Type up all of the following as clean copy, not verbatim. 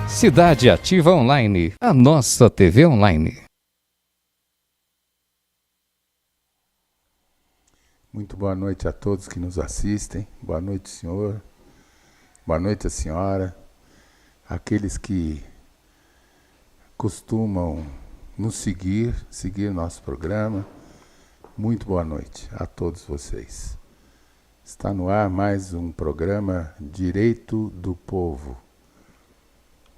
Cidade Ativa Online, a nossa TV online. Muito boa noite a todos que nos assistem. Boa noite, senhor. Boa noite, a senhora. Aqueles que costumam nos seguir nosso programa. Muito boa noite a todos vocês. Está no ar mais um programa Direito do Povo.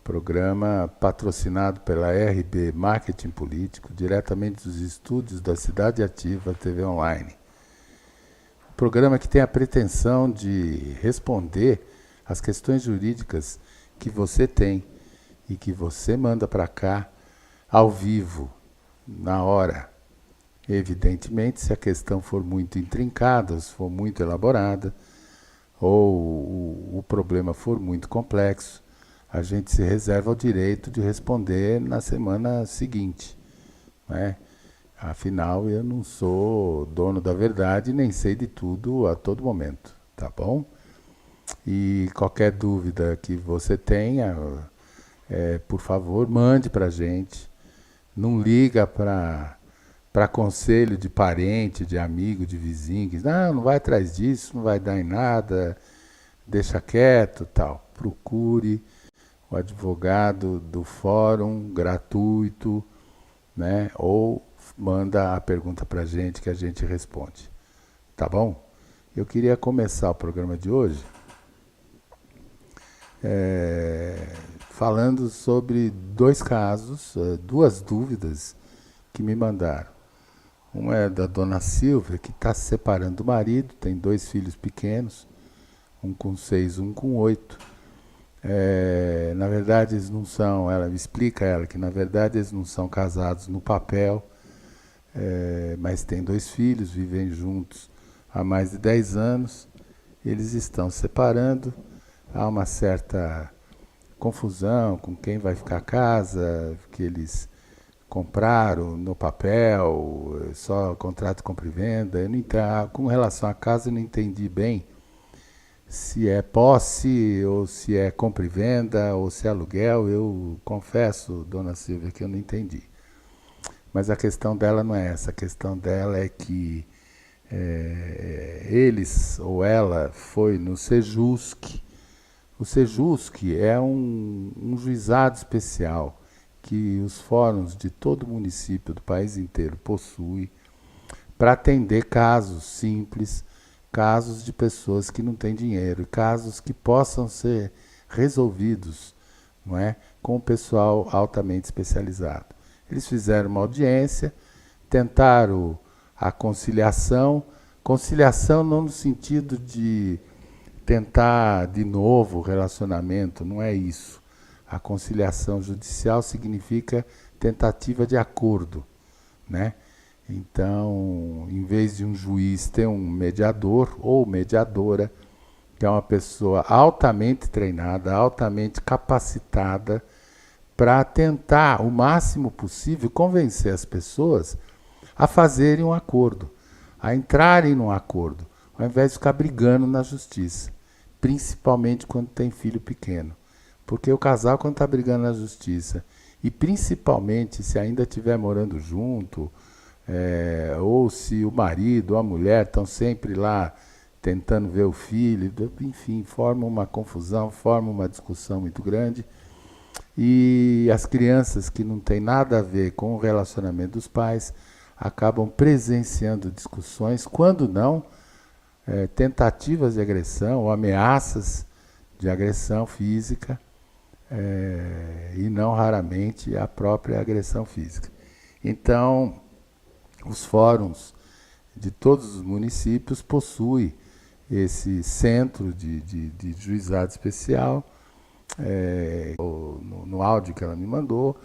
Programa patrocinado pela RB Marketing Político, diretamente dos estúdios da Cidade Ativa TV Online. Programa que tem a pretensão de responder às questões jurídicas que você tem e que você manda para cá ao vivo, na hora. Evidentemente, se a questão for muito intrincada, se for muito elaborada, ou o problema for muito complexo, a gente se reserva o direito de responder na semana seguinte, né? Afinal, eu não sou dono da verdade, nem sei de tudo a todo momento, tá bom? E qualquer dúvida que você tenha, por favor, mande para a gente. Não liga para conselho de parente, de amigo, de vizinho, que não vai atrás disso, não vai dar em nada, deixa quieto, tal. Procure o advogado do fórum gratuito, né? Ou manda a pergunta para a gente que a gente responde. Tá bom? Eu queria começar o programa de hoje falando sobre dois casos, duas dúvidas que me mandaram. Uma é da dona Silvia, que está se separando do marido, tem 2 filhos pequenos, um com 6, um com 8. Na verdade, eles não são, ela explica que na verdade eles não são casados no papel, mas têm 2 filhos, vivem juntos há mais de 10 anos, eles estão se separando, há uma certa confusão com quem vai ficar a casa, que eles compraram no papel, só contrato compra e venda. Eu não entendo, com relação à casa eu não entendi bem se é posse, ou se é compra e venda, ou se é aluguel. Eu confesso, dona Silvia, que eu não entendi. Mas a questão dela não é essa. A questão dela é que eles, ou ela, foi no Sejusc. O Sejusc é um juizado especial que os fóruns de todo o município do país inteiro possuem para atender casos simples, casos de pessoas que não têm dinheiro, casos que possam ser resolvidos, não é, com o pessoal altamente especializado. Eles fizeram uma audiência, tentaram a conciliação não no sentido de tentar de novo o relacionamento, não é isso. A conciliação judicial significa tentativa de acordo, né? Então, em vez de um juiz ter um mediador ou mediadora, que é uma pessoa altamente treinada, altamente capacitada, para tentar o máximo possível convencer as pessoas a fazerem um acordo, a entrarem num acordo, ao invés de ficar brigando na justiça, principalmente quando tem filho pequeno. Porque o casal, quando está brigando na justiça, e principalmente se ainda estiver morando junto, ou se o marido ou a mulher estão sempre lá tentando ver o filho, enfim, forma uma confusão, forma uma discussão muito grande. E as crianças que não têm nada a ver com o relacionamento dos pais acabam presenciando discussões, quando não, tentativas de agressão ou ameaças de agressão física, e não raramente a própria agressão física. Então, os fóruns de todos os municípios possuem esse centro de juizado especial, no áudio que ela me mandou,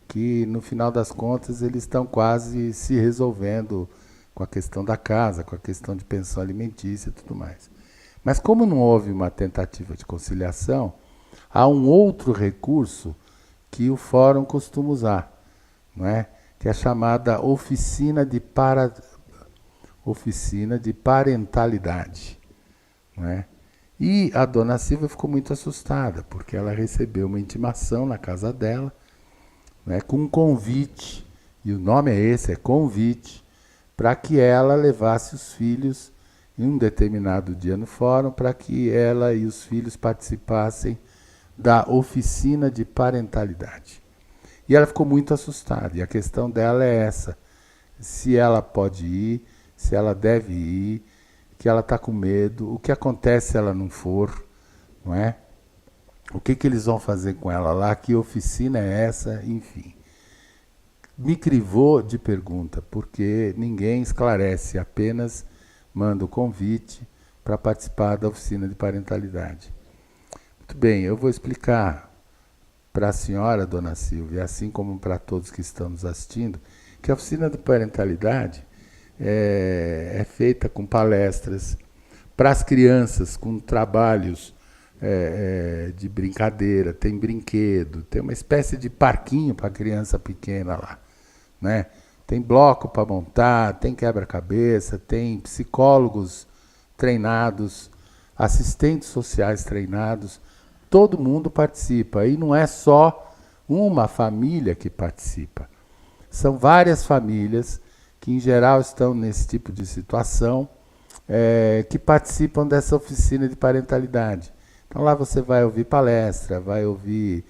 que no final das contas eles estão quase se resolvendo com a questão da casa, com a questão de pensão alimentícia e tudo mais. Mas como não houve uma tentativa de conciliação, há um outro recurso que o fórum costuma usar, não é? Que é a chamada oficina de parentalidade, não é? E a dona Silvia ficou muito assustada, porque ela recebeu uma intimação na casa dela, né, com um convite, e o nome é esse, é convite, para que ela levasse os filhos em um determinado dia no fórum, para que ela e os filhos participassem da oficina de parentalidade. E ela ficou muito assustada, e a questão dela é essa, se ela pode ir, se ela deve ir, que ela está com medo, o que acontece se ela não for, não é? O que eles vão fazer com ela lá, que oficina é essa, enfim. Me crivou de pergunta, porque ninguém esclarece, apenas manda o convite para participar da oficina de parentalidade. Muito bem, eu vou explicar para a senhora, dona Silvia, assim como para todos que estão nos assistindo, que a oficina de parentalidade é feita com palestras para as crianças, com trabalhos de brincadeira, tem brinquedo, tem uma espécie de parquinho para a criança pequena lá, né? Tem bloco para montar, tem quebra-cabeça, tem psicólogos treinados, assistentes sociais treinados, todo mundo participa. E não é só uma família que participa, são várias famílias que em geral estão nesse tipo de situação, que participam dessa oficina de parentalidade. Então lá você vai ouvir palestra, vai ouvir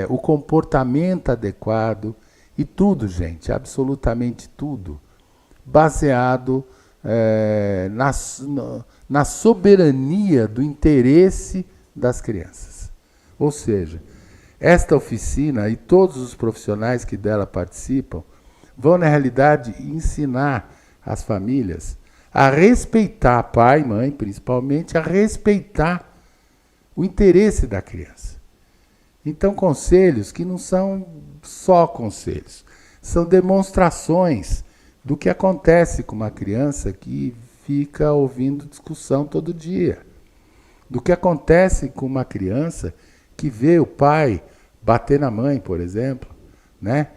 o comportamento adequado e tudo, gente, absolutamente tudo, baseado na soberania do interesse das crianças. Ou seja, esta oficina e todos os profissionais que dela participam vão, na realidade, ensinar as famílias a respeitar, pai e mãe, principalmente, a respeitar o interesse da criança. Então, conselhos que não são só conselhos, são demonstrações do que acontece com uma criança que fica ouvindo discussão todo dia, do que acontece com uma criança que vê o pai bater na mãe, por exemplo, né?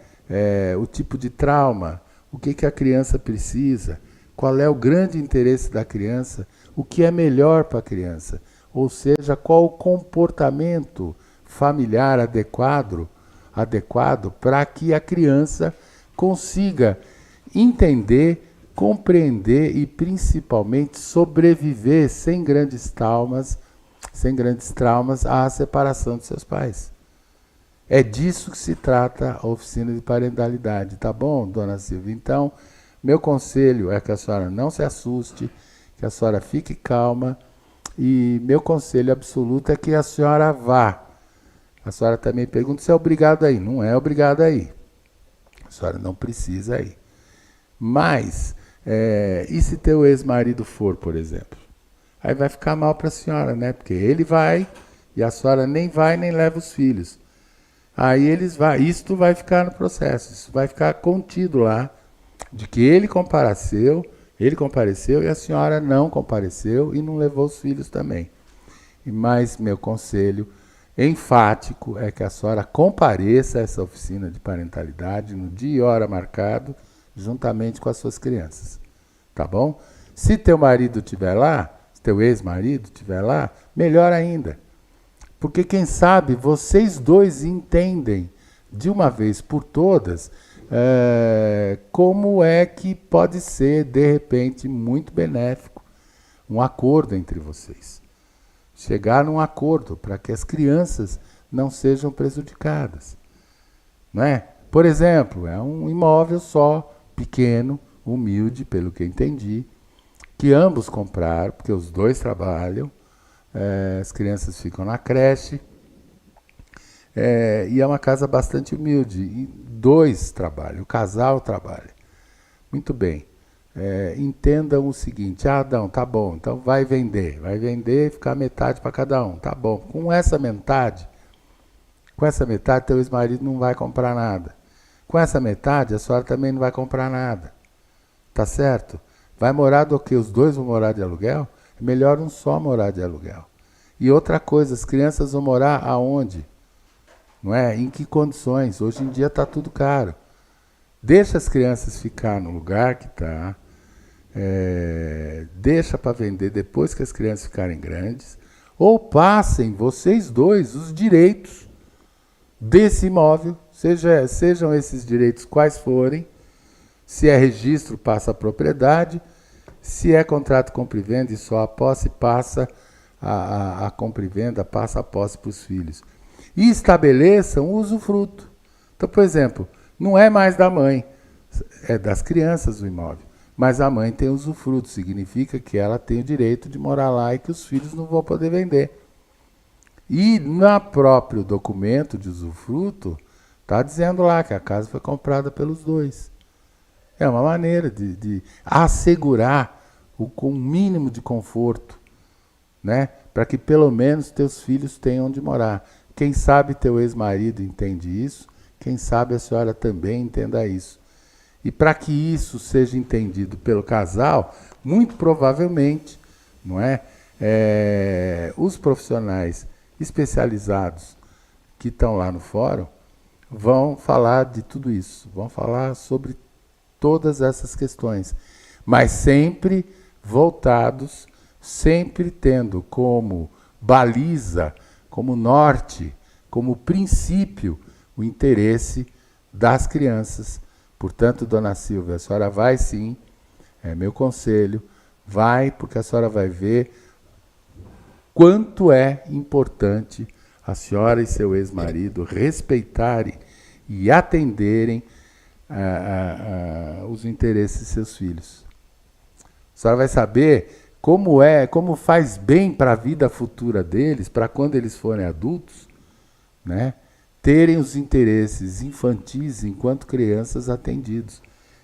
O tipo de trauma, o que a criança precisa, qual é o grande interesse da criança, o que é melhor para a criança, ou seja, qual o comportamento familiar adequado para que a criança consiga entender, compreender e principalmente sobreviver sem grandes traumas à separação de seus pais. É disso que se trata a oficina de parentalidade, tá bom, dona Silvia? Então, meu conselho é que a senhora não se assuste, que a senhora fique calma, e meu conselho absoluto é que a senhora vá. A senhora também pergunta se é obrigado a ir. Não é obrigado a ir. A senhora não precisa ir. Mas, e se teu ex-marido for, por exemplo? Aí vai ficar mal para a senhora, né? Porque ele vai e a senhora nem vai nem leva os filhos. Aí isto vai ficar no processo, isso vai ficar contido lá, de que ele compareceu e a senhora não compareceu e não levou os filhos também. Mas meu conselho enfático é que a senhora compareça a essa oficina de parentalidade no dia e hora marcado, juntamente com as suas crianças. Tá bom? Se teu marido estiver lá, se teu ex-marido estiver lá, melhor ainda. Porque quem sabe vocês dois entendem de uma vez por todas como é que pode ser, de repente, muito benéfico um acordo entre vocês. Chegar num acordo para que as crianças não sejam prejudicadas. Não é? Por exemplo, é um imóvel só, pequeno, humilde, pelo que entendi, que ambos compraram, porque os dois trabalham, as crianças ficam na creche, e é uma casa bastante humilde, e dois trabalham, o casal trabalha. Muito bem. Entendam o seguinte, Adão, tá bom, então vai vender e ficar metade para cada um, tá bom. Com essa metade, teu ex-marido não vai comprar nada. Com essa metade, a senhora também não vai comprar nada. Tá certo? Vai morar do quê? Os dois vão morar de aluguel? É melhor um só morar de aluguel. E outra coisa, as crianças vão morar aonde? Não é? Em que condições? Hoje em dia está tudo caro. Deixa as crianças ficar no lugar que está, deixa para vender depois que as crianças ficarem grandes, ou passem vocês dois os direitos desse imóvel, sejam esses direitos quais forem. Se é registro, passa a propriedade. Se é contrato compra e venda e só a posse, passa a compra e venda, passa a posse para os filhos. E estabeleçam o usufruto. Então, por exemplo, não é mais da mãe, é das crianças o imóvel. Mas a mãe tem usufruto, significa que ela tem o direito de morar lá e que os filhos não vão poder vender. E no próprio documento de usufruto, está dizendo lá que a casa foi comprada pelos dois. É uma maneira de assegurar com um mínimo de conforto, né? Para que pelo menos teus filhos tenham onde morar. Quem sabe teu ex-marido entende isso, quem sabe a senhora também entenda isso. E para que isso seja entendido pelo casal, muito provavelmente, não é? Os profissionais especializados que estão lá no fórum vão falar de tudo isso, vão falar sobre todas essas questões, mas sempre voltados, sempre tendo como baliza, como norte, como princípio, o interesse das crianças. Portanto, dona Silvia, a senhora vai sim, é meu conselho, vai, porque a senhora vai ver quanto é importante a senhora e seu ex-marido respeitarem e atenderem os interesses de seus filhos. A senhora vai saber como faz bem para a vida futura deles, para quando eles forem adultos, né, terem os interesses infantis enquanto crianças atendidos.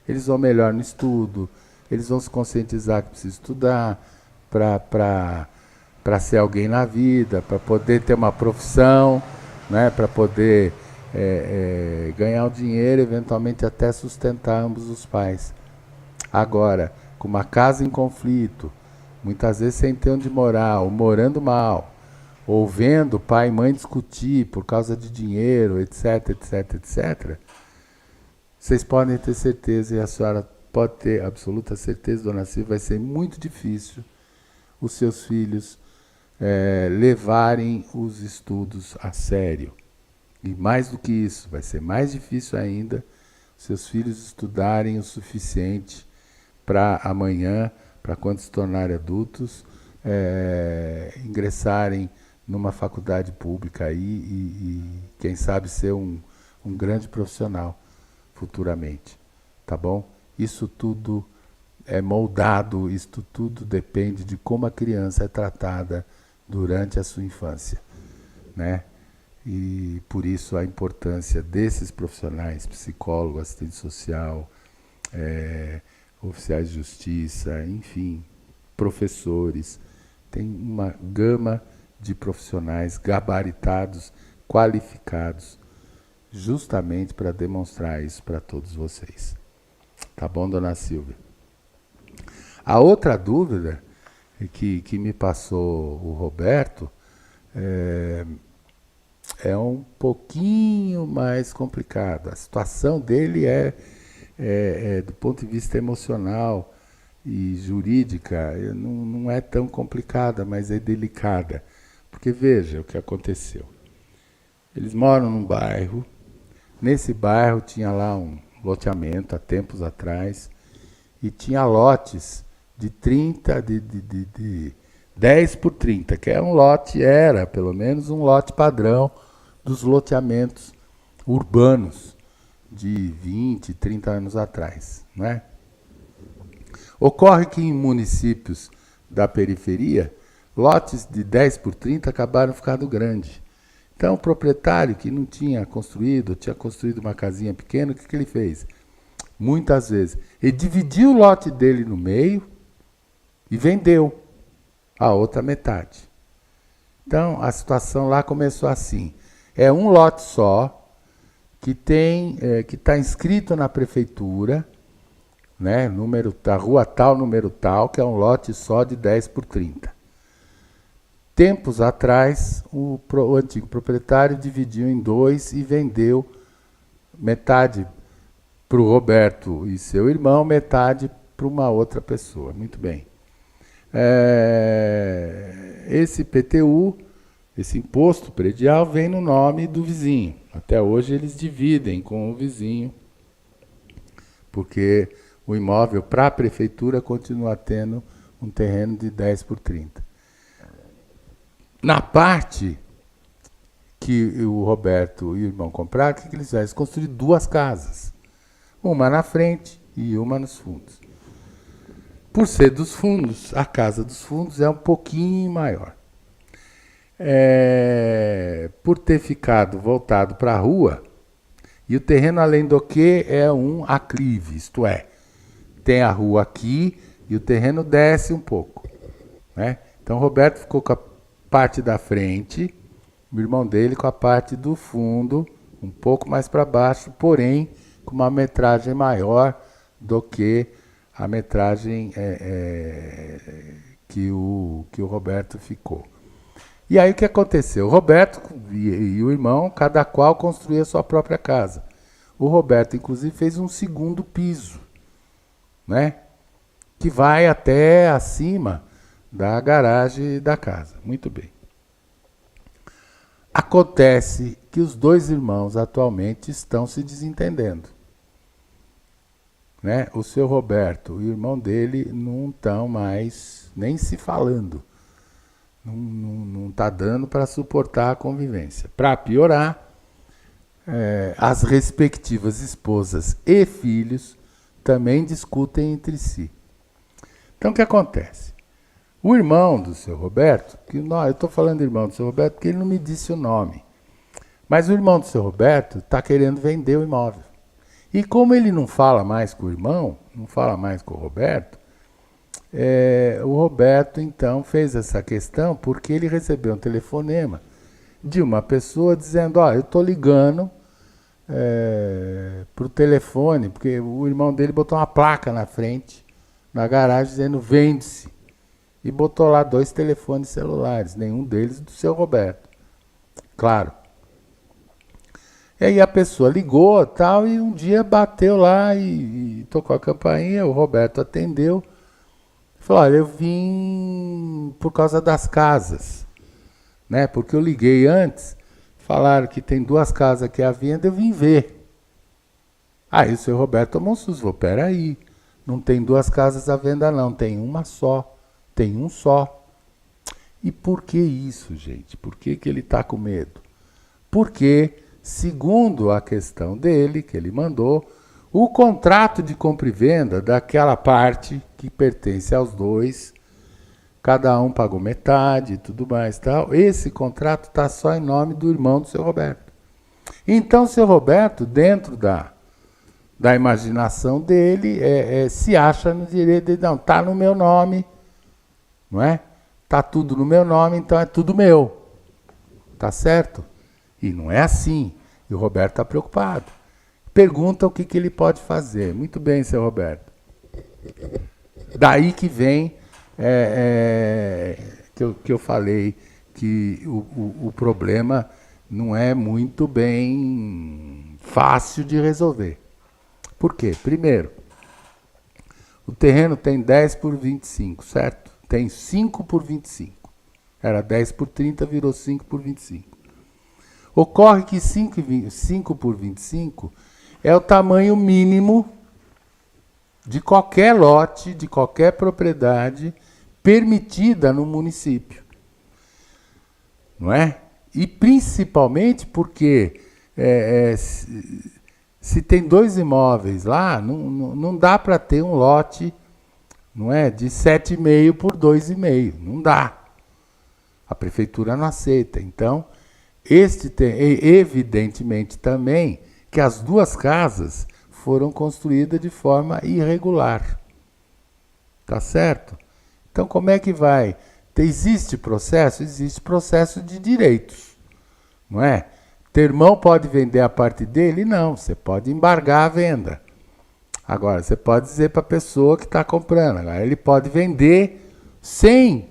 Eles vão melhor no estudo, eles vão se conscientizar que precisam estudar para ser alguém na vida, para poder ter uma profissão, né, para poder ganhar o dinheiro, eventualmente até sustentar ambos os pais. Agora, com uma casa em conflito, muitas vezes sem ter onde morar, ou morando mal, ou vendo pai e mãe discutir por causa de dinheiro, etc, etc, etc, vocês podem ter certeza, e a senhora pode ter absoluta certeza, dona Silvia, vai ser muito difícil os seus filhos levarem os estudos a sério. E mais do que isso, vai ser mais difícil ainda seus filhos estudarem o suficiente para amanhã, para quando se tornarem adultos, ingressarem numa faculdade pública aí e quem sabe ser um grande profissional futuramente, tá bom? Isso tudo é moldado, isso tudo depende de como a criança é tratada durante a sua infância, né? E por isso a importância desses profissionais, psicólogo, assistente social, oficiais de justiça, enfim, professores, tem uma gama de profissionais gabaritados, qualificados, justamente para demonstrar isso para todos vocês. Tá bom, dona Silvia? A outra dúvida que me passou o Roberto é um pouquinho mais complicado. A situação dele do ponto de vista emocional e jurídica, não é tão complicada, mas é delicada. Porque veja o que aconteceu. Eles moram num bairro, nesse bairro tinha lá um loteamento há tempos atrás, e tinha lotes de 10 por 30, que é um lote, era pelo menos um lote padrão dos loteamentos urbanos de 20, 30 anos atrás, não é? Ocorre que em municípios da periferia, lotes de 10 por 30 acabaram ficando grandes. Então o proprietário que não tinha construído, tinha construído uma casinha pequena, o que ele fez? Muitas vezes, ele dividiu o lote dele no meio e vendeu a outra metade. Então, a situação lá começou assim. É um lote só, que está inscrito na prefeitura, né, da rua tal, número tal, que é um lote só de 10 por 30. Tempos atrás, o antigo proprietário dividiu em dois e vendeu metade para o Roberto e seu irmão, metade para uma outra pessoa. Muito bem. esse IPTU, esse imposto predial, vem no nome do vizinho. Até hoje eles dividem com o vizinho, porque o imóvel para a prefeitura continua tendo um terreno de 10 por 30. Na parte que o Roberto e o irmão compraram, o que eles fizeram? Eles construíram 2 casas. Uma na frente e uma nos fundos. Por ser dos fundos, a casa dos fundos é um pouquinho maior. Por ter ficado voltado para a rua, e o terreno, além do que, é um aclive, isto é, tem a rua aqui e o terreno desce um pouco, né? Então o Roberto ficou com a parte da frente, o irmão dele com a parte do fundo, um pouco mais para baixo, porém com uma metragem maior do que a metragem que o Roberto ficou. E aí o que aconteceu? O Roberto e o irmão, cada qual construía a sua própria casa. O Roberto, inclusive, fez um segundo piso, né? Que vai até acima da garagem da casa. Muito bem. Acontece que os 2 irmãos atualmente estão se desentendendo, né? O seu Roberto e o irmão dele não estão mais nem se falando. Não está dando para suportar a convivência. Para piorar, as respectivas esposas e filhos também discutem entre si. Então, o que acontece? O irmão do seu Roberto, eu estou falando do irmão do seu Roberto porque ele não me disse o nome, mas o irmão do seu Roberto está querendo vender o imóvel. E como ele não fala mais com o irmão, não fala mais com o Roberto, o Roberto, então, fez essa questão porque ele recebeu um telefonema de uma pessoa dizendo, eu estou ligando para o telefone, porque o irmão dele botou uma placa na frente, na garagem, dizendo vende-se. E botou lá 2 telefones celulares, nenhum deles do seu Roberto. Claro. E aí a pessoa ligou tal, e um dia bateu lá e tocou a campainha, o Roberto atendeu. Falou, olha, eu vim por causa das casas, né? Porque eu liguei antes, falaram que tem 2 casas aqui à venda, eu vim ver. Aí o seu Roberto tomou um susto, falou, peraí, não tem 2 casas à venda não, tem uma só, tem um só. E por que isso, gente? Por que ele está com medo? Porque, segundo a questão dele, que ele mandou, o contrato de compra e venda daquela parte que pertence aos 2, cada um pagou metade e tudo mais, tal. Esse contrato está só em nome do irmão do seu Roberto. Então, o seu Roberto, dentro da imaginação dele, se acha no direito de, não, está no meu nome, não é? Está tudo no meu nome, então é tudo meu. Tá certo? E não é assim. E o Roberto está preocupado. Pergunta o que ele pode fazer. Muito bem, seu Roberto. Daí que vem que eu falei que o problema não é muito bem fácil de resolver. Por quê? Primeiro, o terreno tem 10 por 25, certo? Tem 5 por 25. Era 10 por 30, virou 5 por 25. Ocorre que 5 por 25 é o tamanho mínimo de qualquer lote, de qualquer propriedade permitida no município. Não é? E principalmente porque se tem 2 imóveis lá, não dá para ter um lote, não é, de 7,5 por 2,5. Não dá. A prefeitura não aceita. Então, evidentemente também que as 2 casas foram construídas de forma irregular. Tá certo? Então, como é que vai? Existe processo? Existe processo de direitos. Não é? Teu irmão pode vender a parte dele? Não, você pode embargar a venda. Agora, você pode dizer para a pessoa que está comprando. Agora, ele pode vender sem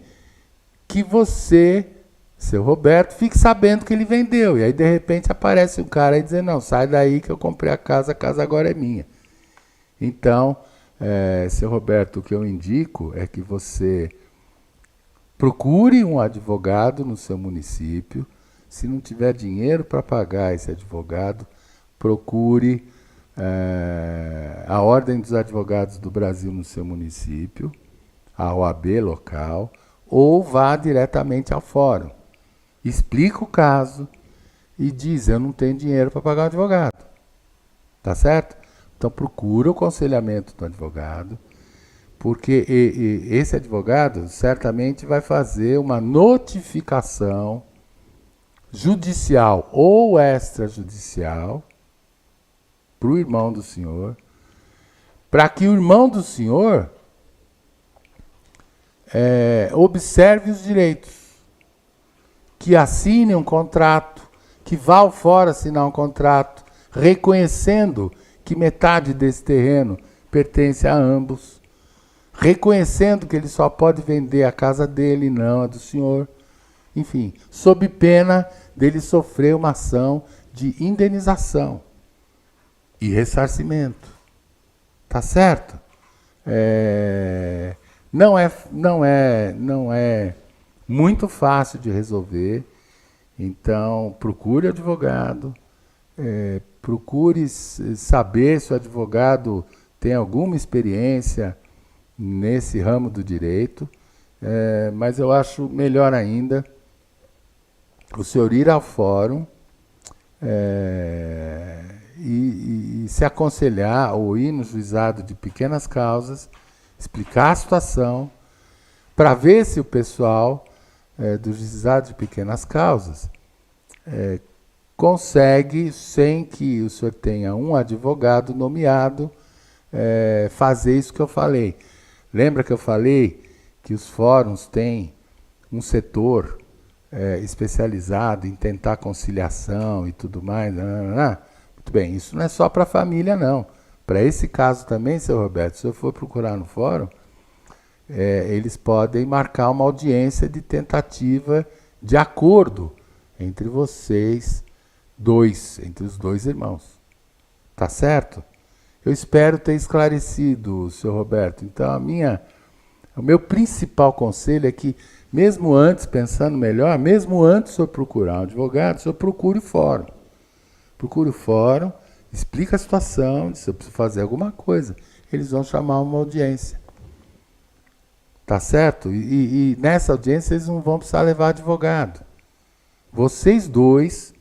que você, seu Roberto, fique sabendo que ele vendeu. E aí, de repente, aparece um cara aí dizendo, não, sai daí que eu comprei a casa agora é minha. Então, seu Roberto, o que eu indico é que você procure um advogado no seu município. Se não tiver dinheiro para pagar esse advogado, procure a Ordem dos Advogados do Brasil no seu município, a OAB local, ou vá diretamente ao fórum. Explica o caso e diz: eu não tenho dinheiro para pagar o advogado. Tá certo? Então procura o aconselhamento do advogado, porque esse advogado certamente vai fazer uma notificação judicial ou extrajudicial para o irmão do senhor, para que o irmão do senhor observe os direitos, que assine um contrato, que vá ao fórum assinar um contrato, reconhecendo que metade desse terreno pertence a ambos, reconhecendo que ele só pode vender a casa dele e não a do senhor, enfim, sob pena dele sofrer uma ação de indenização e ressarcimento. Tá certo? Não é muito fácil de resolver. Então, procure advogado, procure saber se o advogado tem alguma experiência nesse ramo do direito, mas eu acho melhor ainda o senhor ir ao fórum e se aconselhar ou ir no juizado de pequenas causas, explicar a situação, para ver se o pessoal do juizado de pequenas causas consegue, sem que o senhor tenha um advogado nomeado, fazer isso que eu falei. Lembra que eu falei que os fóruns têm um setor especializado em tentar conciliação e tudo mais? Muito bem, isso não é só para a família, não. Para esse caso também, seu Roberto, se eu for procurar no fórum, eles podem marcar uma audiência de tentativa de acordo entre vocês dois, entre os dois irmãos. Tá certo? Eu espero ter esclarecido, seu Roberto. Então, o meu principal conselho é que, mesmo antes, pensando melhor, mesmo antes de eu procurar um advogado, o senhor procure o fórum. Procure o fórum, explica a situação, se eu preciso fazer alguma coisa. Eles vão chamar uma audiência. Tá certo? E nessa audiência eles não vão precisar levar advogado. Vocês dois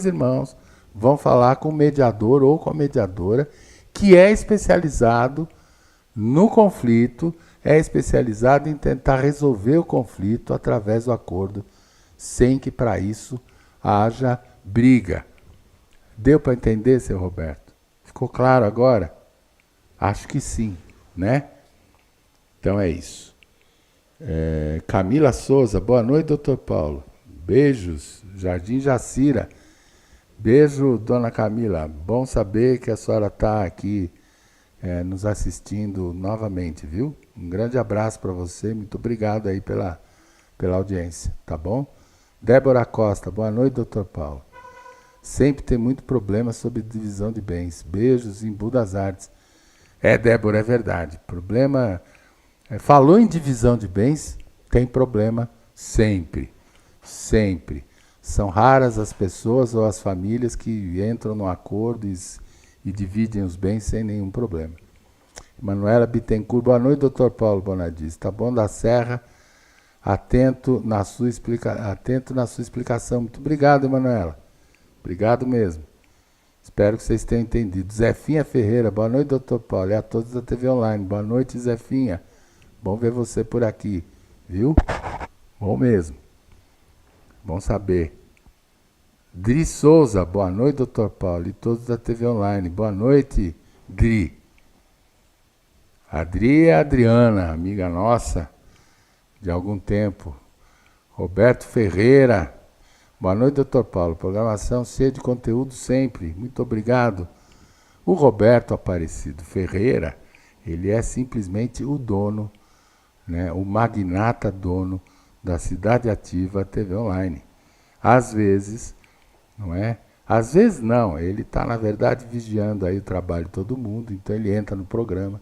irmãos, vão falar com o mediador ou com a mediadora, que é especializado no conflito, é especializado em tentar resolver o conflito através do acordo, sem que para isso haja briga. Deu para entender, seu Roberto? Ficou claro agora? Acho que sim, né? Então é isso. Camila Souza, boa noite, doutor Paulo. Beijos, Jardim Jacira. Beijo, dona Camila. Bom saber que a senhora está aqui nos assistindo novamente, viu? Um grande abraço para você. Muito obrigado aí pela audiência, tá bom? Débora Costa, boa noite, doutor Paulo. Sempre tem muito problema sobre divisão de bens. Beijos em Budas Artes. Débora, é verdade. Problema... falou em divisão de bens, tem problema sempre. Sempre. São raras as pessoas ou as famílias que entram no acordo e dividem os bens sem nenhum problema. Manuela Bittencourt, boa noite, doutor Paulo Bonadis. Tá bom da Serra, atento na sua explicação. Muito obrigado, Manuela. Obrigado mesmo. Espero que vocês tenham entendido. Zefinha Ferreira, boa noite, doutor Paulo. E a todos da TV Online. Boa noite, Zefinha. Bom ver você por aqui, viu? Bom mesmo. Bom saber. Dri Souza, boa noite, doutor Paulo. E todos da TV Online. Boa noite, Dri. A Dri é a Adriana, amiga nossa de algum tempo. Roberto Ferreira. Boa noite, doutor Paulo. Programação cheia de conteúdo sempre. Muito obrigado. O Roberto Aparecido Ferreira, ele é simplesmente o dono, né, o magnata dono da Cidade Ativa TV Online. Às vezes, não é? Às vezes não, ele está, na verdade, vigiando aí o trabalho de todo mundo, então ele entra no programa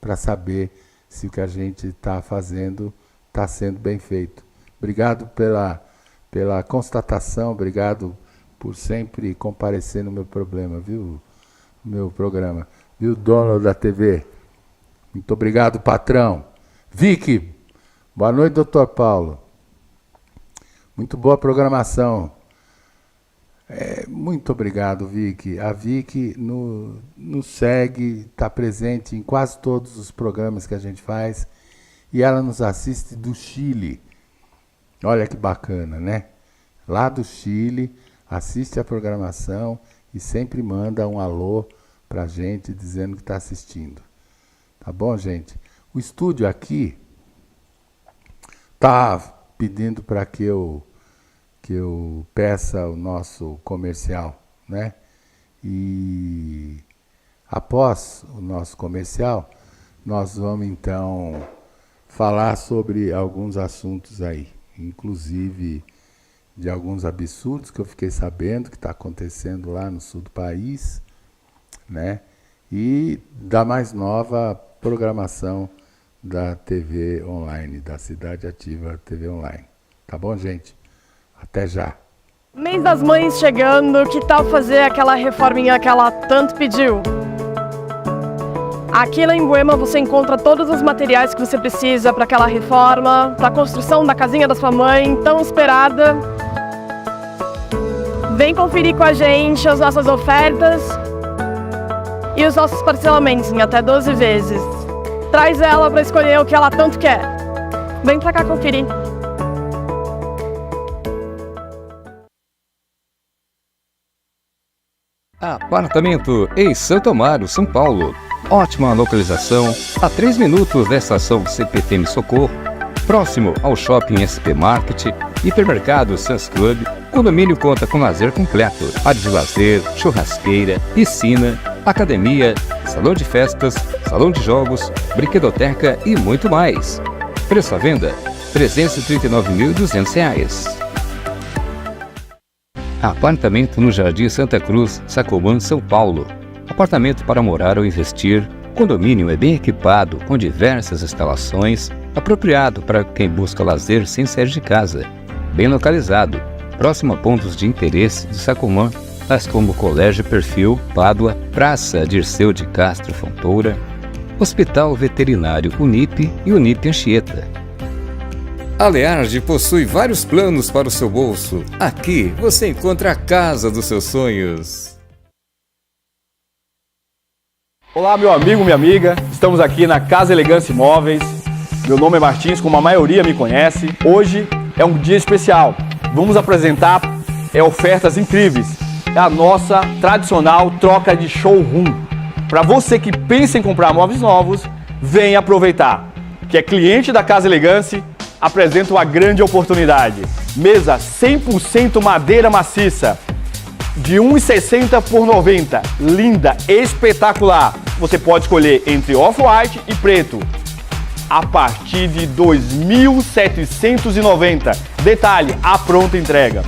para saber se o que a gente está fazendo está sendo bem feito. Obrigado pela constatação, obrigado por sempre comparecer no meu problema, viu? Meu programa, viu, dono da TV? Muito obrigado, patrão. Vicky, boa noite, doutor Paulo. Muito boa programação. Muito obrigado, Vicky. A Vicky nos segue, está presente em quase todos os programas que a gente faz e ela nos assiste do Chile. Olha que bacana, né? Lá do Chile, assiste a programação e sempre manda um alô pra gente dizendo que está assistindo. Tá bom, gente? O estúdio aqui tá pedindo para que eu peça o nosso comercial, né? E após o nosso comercial, nós vamos então falar sobre alguns assuntos aí, inclusive de alguns absurdos que eu fiquei sabendo que está acontecendo lá no sul do país, né? E da mais nova programação da TV online, da Cidade Ativa TV Online. Tá bom, gente? Até já. Mês das Mães chegando, que tal fazer aquela reforminha que ela tanto pediu? Aqui lá em Moema você encontra todos os materiais que você precisa para aquela reforma, para a construção da casinha da sua mãe, tão esperada. Vem conferir com a gente as nossas ofertas e os nossos parcelamentos em até 12 vezes. Traz ela para escolher o que ela tanto quer. Vem pra cá conferir. Apartamento em Santo Amaro, São Paulo. Ótima localização, a 3 minutos da estação CPTM Socorro, próximo ao Shopping SP Market, hipermercado Sans Club. O condomínio conta com lazer completo, área de lazer, churrasqueira, piscina, academia, salão de festas, salão de jogos, brinquedoteca e muito mais. Preço à venda, R$ 339.200. Apartamento no Jardim Santa Cruz, Sacomã, São Paulo. Apartamento para morar ou investir. O condomínio é bem equipado, com diversas instalações, apropriado para quem busca lazer sem sair de casa. Bem localizado, próximo a pontos de interesse de Sacomã, tais como Colégio Perfil, Pádua, Praça Dirceu de Castro Fontoura, Hospital Veterinário Unip e Unip Anchieta. A Learge possui vários planos para o seu bolso. Aqui você encontra a casa dos seus sonhos. Olá, meu amigo, minha amiga. Estamos aqui na Casa Elegância Imóveis. Meu nome é Martins, como a maioria me conhece. Hoje é um dia especial. Vamos apresentar ofertas incríveis. É a nossa tradicional troca de showroom. Para você que pensa em comprar móveis novos, vem aproveitar. Que é cliente da Casa Elegância, apresenta uma grande oportunidade. Mesa 100% madeira maciça, de 1,60 por 90. Linda, espetacular. Você pode escolher entre off-white e preto, a partir de 2.790. Detalhe, a pronta entrega.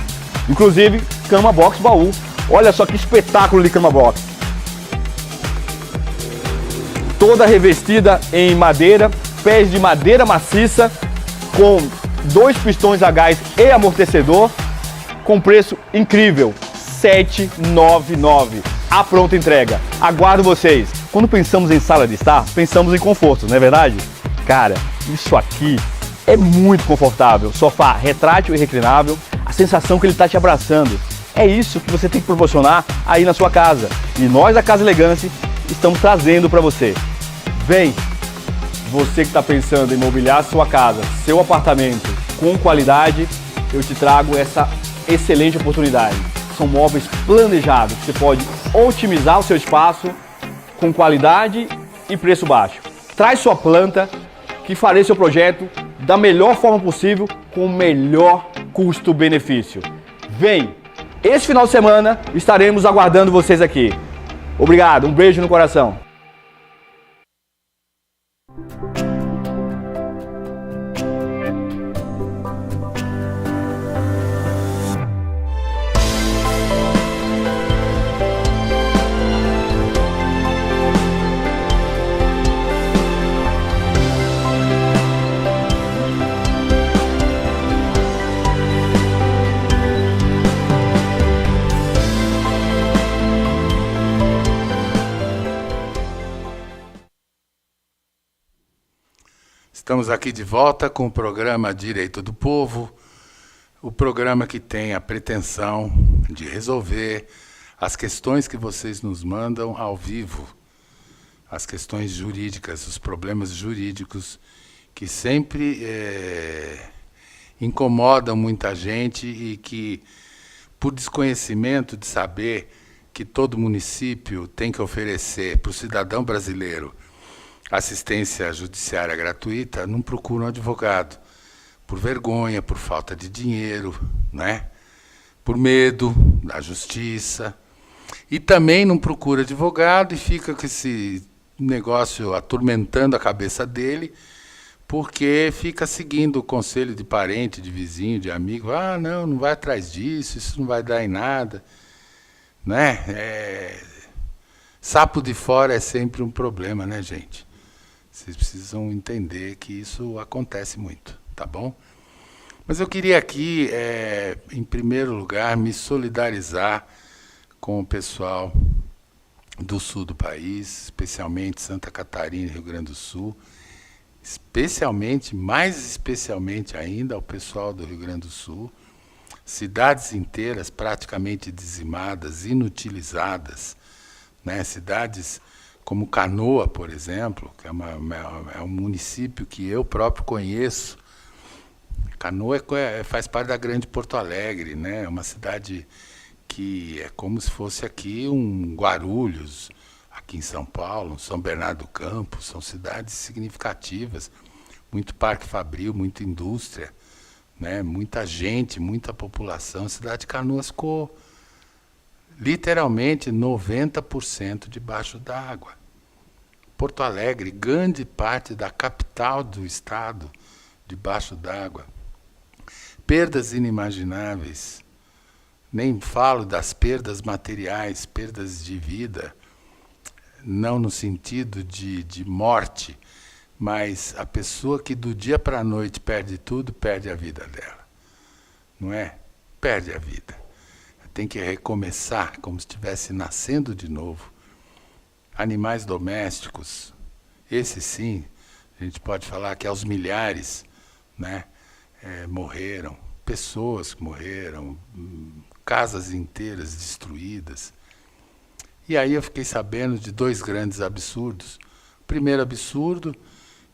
Inclusive, cama box baú. Olha só que espetáculo de cama box. Toda revestida em madeira, pés de madeira maciça, com 2 pistões a gás e amortecedor, com preço incrível, R$ 799. A pronta entrega. Aguardo vocês. Quando pensamos em sala de estar, pensamos em conforto, não é verdade? Cara, isso aqui é muito confortável. Sofá retrátil e reclinável, a sensação que ele está te abraçando. É isso que você tem que proporcionar aí na sua casa. E nós da Casa Elegância estamos trazendo para você. Vem! Você que está pensando em mobiliar sua casa, seu apartamento com qualidade, eu te trago essa excelente oportunidade. São móveis planejados, você pode otimizar o seu espaço com qualidade e preço baixo. Traz sua planta, que farei seu projeto da melhor forma possível, com o melhor custo-benefício. Vem! Esse final de semana estaremos aguardando vocês aqui. Obrigado, um beijo no coração. Estamos aqui de volta com o programa Direito do Povo, o programa que tem a pretensão de resolver as questões que vocês nos mandam ao vivo, as questões jurídicas, os problemas jurídicos que sempre incomodam muita gente e que, por desconhecimento de saber que todo município tem que oferecer para o cidadão brasileiro assistência judiciária gratuita, não procuram advogado, por vergonha, por falta de dinheiro, né? Por medo da justiça. E também não procura advogado e fica com esse negócio atormentando a cabeça dele, porque fica seguindo o conselho de parente, de vizinho, de amigo. Ah, não vai atrás disso, isso não vai dar em nada. Né? Sapo de fora é sempre um problema, né, gente? Vocês precisam entender que isso acontece muito, tá bom? Mas eu queria aqui, em primeiro lugar, me solidarizar com o pessoal do sul do país, especialmente Santa Catarina e Rio Grande do Sul, mais especialmente ainda, ao pessoal do Rio Grande do Sul, cidades inteiras praticamente dizimadas, inutilizadas, né? Cidades como Canoa, por exemplo, que é um município que eu próprio conheço. Canoa faz parte da Grande Porto Alegre, né? É uma cidade que é como se fosse aqui um Guarulhos, aqui em São Paulo, um São Bernardo do Campo, são cidades significativas, muito parque fabril, muita indústria, né? Muita gente, muita população. A cidade de Canoas ficou literalmente 90% debaixo d'água. Porto Alegre, grande parte da capital do estado, debaixo d'água. Perdas inimagináveis. Nem falo das perdas materiais, perdas de vida, não no sentido de morte, mas a pessoa que do dia para a noite perde tudo, perde a vida dela. Não é? Perde a vida. Tem que recomeçar como se estivesse nascendo de novo. Animais domésticos, esse sim, a gente pode falar que aos milhares, né, morreram, pessoas que morreram, casas inteiras destruídas. E aí eu fiquei sabendo de dois grandes absurdos. O primeiro absurdo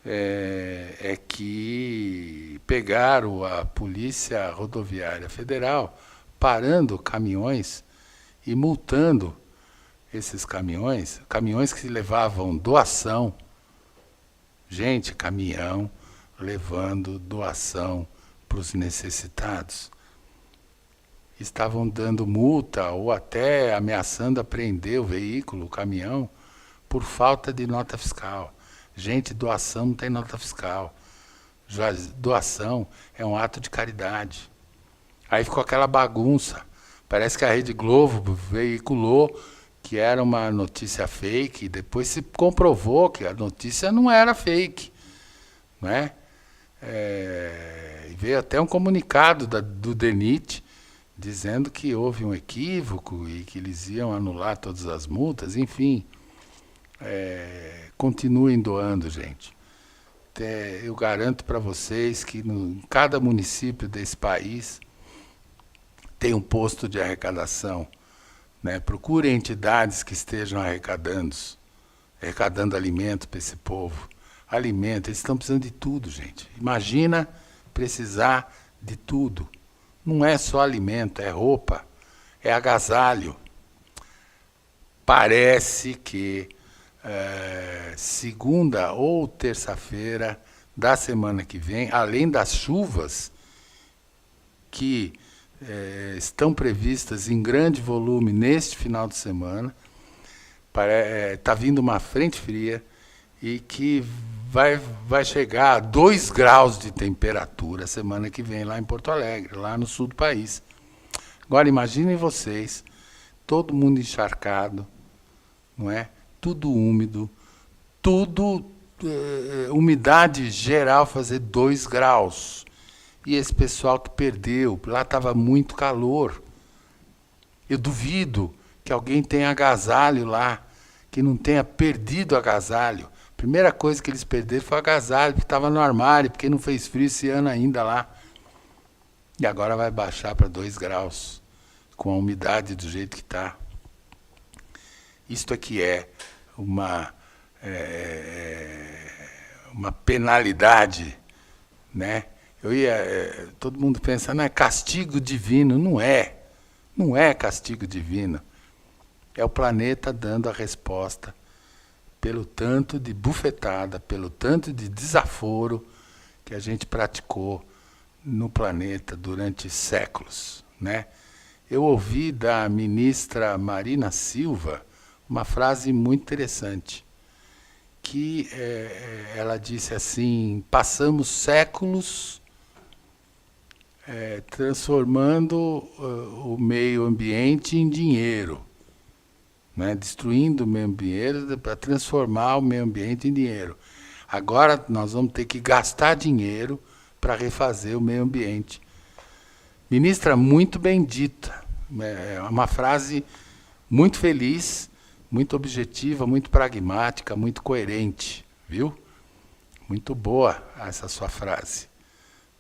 é que pegaram a Polícia Rodoviária Federal parando caminhões e multando esses caminhões que levavam doação. Gente, caminhão levando doação para os necessitados. Estavam dando multa ou até ameaçando apreender o veículo, o caminhão, por falta de nota fiscal. Gente, doação não tem nota fiscal. Doação é um ato de caridade. Aí ficou aquela bagunça. Parece que a Rede Globo veiculou que era uma notícia fake, depois se comprovou que a notícia não era fake. Não é? E veio até um comunicado do DENIT dizendo que houve um equívoco e que eles iam anular todas as multas, enfim. Continuem doando, gente. Eu garanto para vocês que em cada município desse país tem um posto de arrecadação, né? Procure entidades que estejam arrecadando alimento para esse povo. Alimento, eles estão precisando de tudo, gente. Imagina precisar de tudo. Não é só alimento, é roupa, é agasalho. Parece que segunda ou terça-feira da semana que vem, além das chuvas que estão previstas em grande volume neste final de semana, está vindo uma frente fria e que vai chegar a 2 graus de temperatura semana que vem lá em Porto Alegre, lá no sul do país. Agora imaginem vocês, todo mundo encharcado, não é? Tudo úmido, umidade geral fazer 2 graus. E esse pessoal que perdeu, lá estava muito calor. Eu duvido que alguém tenha agasalho lá, que não tenha perdido agasalho, Primeira coisa que eles perderam foi o agasalho, porque estava no armário, porque não fez frio esse ano ainda lá. E agora vai baixar para 2 graus, com a umidade do jeito que está. Isto aqui é uma penalidade, né? Todo mundo pensa, não é castigo divino. Não é. Não é castigo divino. É o planeta dando a resposta pelo tanto de bufetada, pelo tanto de desaforo que a gente praticou no planeta durante séculos, né? Eu ouvi da ministra Marina Silva uma frase muito interessante, que ela disse assim: passamos séculos transformando o meio ambiente em dinheiro, né? Destruindo o meio ambiente para transformar o meio ambiente em dinheiro. Agora nós vamos ter que gastar dinheiro para refazer o meio ambiente. Ministra, muito bem dita. É uma frase muito feliz, muito objetiva, muito pragmática, muito coerente, viu? Muito boa essa sua frase.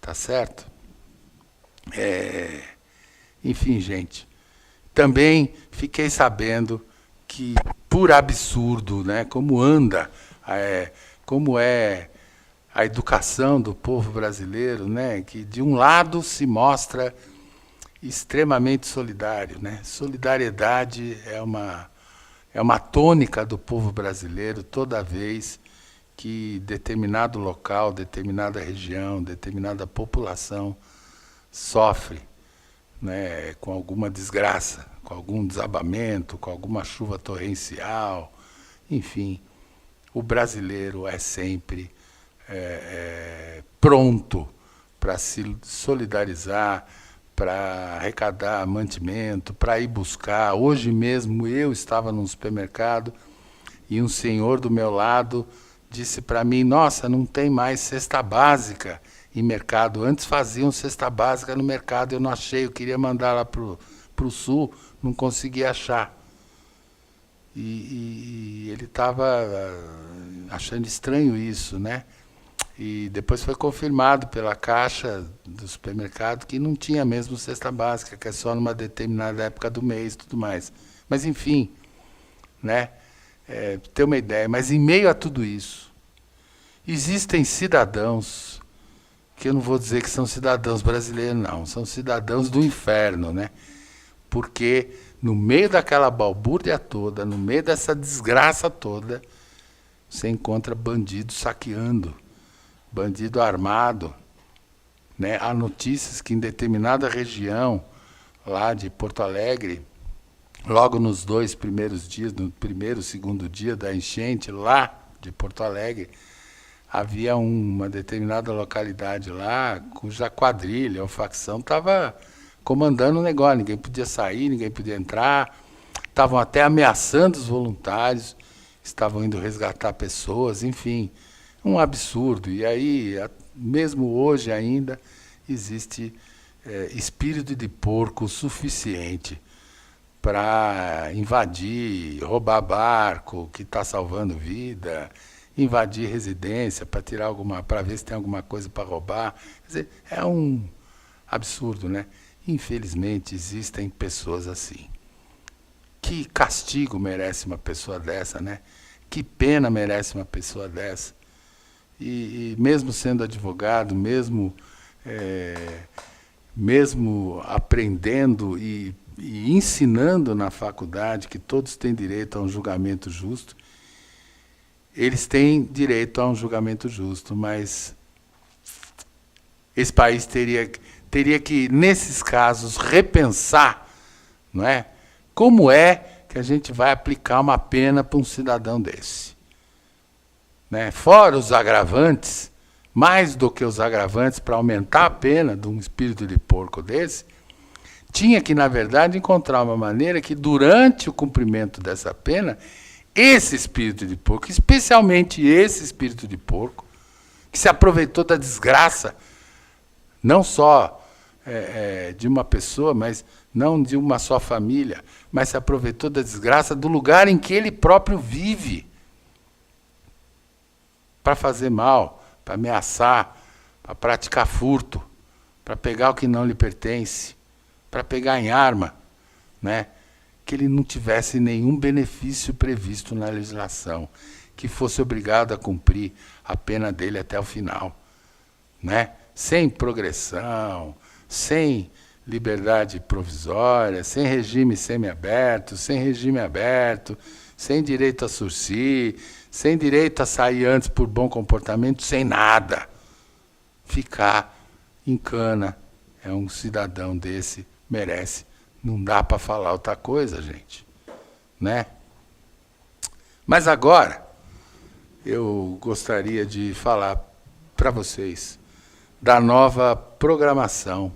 Tá certo? Enfim, gente. Também fiquei sabendo que, por absurdo, né, como é a educação do povo brasileiro, né, que de um lado se mostra extremamente solidário, né? Solidariedade é uma tônica do povo brasileiro toda vez que determinado local, determinada região, determinada população sofre, né, com alguma desgraça, com algum desabamento, com alguma chuva torrencial, enfim. O brasileiro é sempre pronto para se solidarizar, para arrecadar mantimento, para ir buscar. Hoje mesmo eu estava num supermercado e um senhor do meu lado disse para mim: nossa, não tem mais cesta básica em mercado. Antes faziam cesta básica no mercado, eu não achei, eu queria mandar lá para o sul, não consegui achar. E ele estava achando estranho isso, né? E depois foi confirmado pela caixa do supermercado que não tinha mesmo cesta básica, que é só numa determinada época do mês e tudo mais. Mas, enfim, né? Ter uma ideia. Mas, em meio a tudo isso, existem cidadãos, que eu não vou dizer que são cidadãos brasileiros, não. São cidadãos do inferno, né? Porque, no meio daquela balbúrdia toda, no meio dessa desgraça toda, você encontra bandido saqueando, bandido armado, né? Há notícias que em determinada região, lá de Porto Alegre, logo nos 2 primeiros dias, no primeiro, segundo dia da enchente, lá de Porto Alegre, havia uma determinada localidade lá, cuja quadrilha ou facção estava comandando o negócio. Ninguém podia sair, ninguém podia entrar, estavam até ameaçando os voluntários, estavam indo resgatar pessoas, enfim. Um absurdo. E aí, mesmo hoje ainda, existe espírito de porco suficiente para invadir, roubar barco que está salvando vida, invadir residência para tirar para ver se tem alguma coisa para roubar. Quer dizer, é um absurdo, né? Infelizmente, existem pessoas assim. Que castigo merece uma pessoa dessa, né? Que pena merece uma pessoa dessa. E mesmo sendo advogado, mesmo aprendendo e ensinando na faculdade que todos têm direito a um julgamento justo, eles têm direito a um julgamento justo, mas esse país teria que, nesses casos, repensar, não é? Como é que a gente vai aplicar uma pena para um cidadão desse? Né? Fora os agravantes, mais do que os agravantes, para aumentar a pena de um espírito de porco desse, tinha que, na verdade, encontrar uma maneira que, durante o cumprimento dessa pena, esse espírito de porco, especialmente esse espírito de porco, que se aproveitou da desgraça, não só de uma pessoa, mas não de uma só família, mas se aproveitou da desgraça do lugar em que ele próprio vive. para fazer mal, para ameaçar, para praticar furto, para pegar o que não lhe pertence, para pegar em arma, né? Que ele não tivesse nenhum benefício previsto na legislação, que fosse obrigado a cumprir a pena dele até o final, né? Sem progressão, sem liberdade provisória, sem regime semiaberto, sem regime aberto, sem direito a sursi, sem direito a sair antes por bom comportamento, sem nada. Ficar em cana. É um cidadão desse, merece. Não dá para falar outra coisa, gente. Né? Mas agora, eu gostaria de falar para vocês da nova programação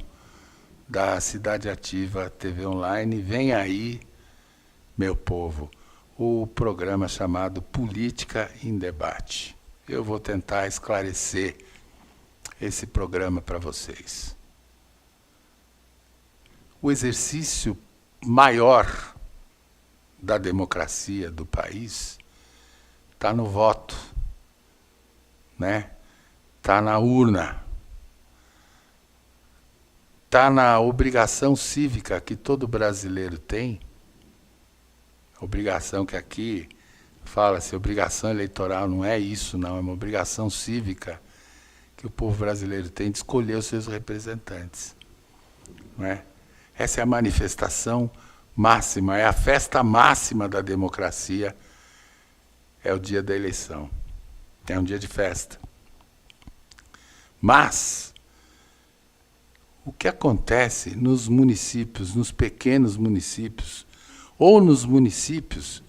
da Cidade Ativa TV Online. Vem aí, meu povo, o programa chamado Política em Debate. Eu vou tentar esclarecer esse programa para vocês. O exercício maior da democracia do país está no voto, né? Está na urna. Está na obrigação cívica que todo brasileiro tem. Obrigação que aqui fala-se, obrigação eleitoral, não é isso, não. É uma obrigação cívica que o povo brasileiro tem de escolher os seus representantes. Não é? Essa é a manifestação máxima, é a festa máxima da democracia, é o dia da eleição. É um dia de festa. Mas o que acontece nos municípios, nos pequenos municípios, ou nos municípios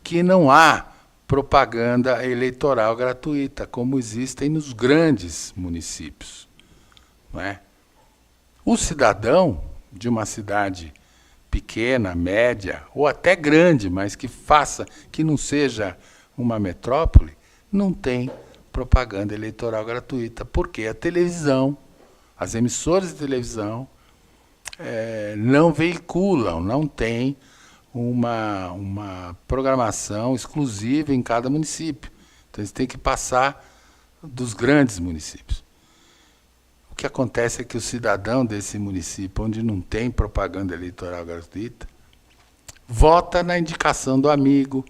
que não há propaganda eleitoral gratuita, como existem nos grandes municípios, não é? O cidadão de uma cidade pequena, média, ou até grande, mas que não seja uma metrópole, não tem propaganda eleitoral gratuita, porque a televisão, as emissoras de televisão não veiculam, não tem uma programação exclusiva em cada município. Então, eles têm que passar dos grandes municípios. O que acontece é que o cidadão desse município, onde não tem propaganda eleitoral gratuita, vota na indicação do amigo,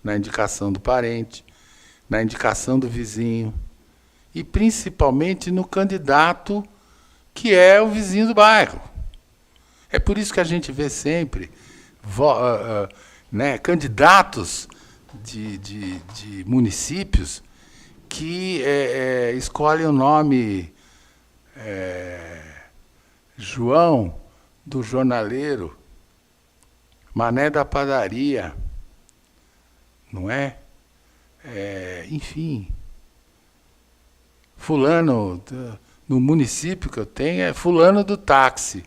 na indicação do parente, na indicação do vizinho, e principalmente no candidato que é o vizinho do bairro. É por isso que a gente vê sempre candidatos de municípios que escolhem o nome João do jornaleiro, Mané da padaria, não é? Enfim, fulano, no município que eu tenho, é fulano do táxi.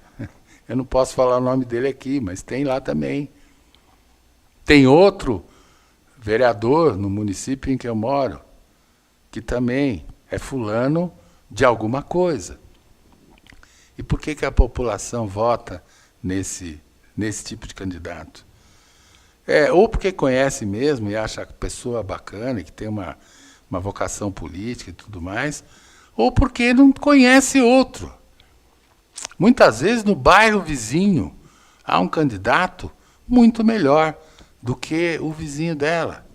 Eu não posso falar o nome dele aqui, mas tem lá também. Tem outro vereador no município em que eu moro, que também é fulano de alguma coisa. E por que a população vota nesse tipo de candidato? Ou porque conhece mesmo e acha a pessoa bacana, que tem uma vocação política e tudo mais, ou porque não conhece outro. Muitas vezes no bairro vizinho há um candidato muito melhor do que o vizinho dela.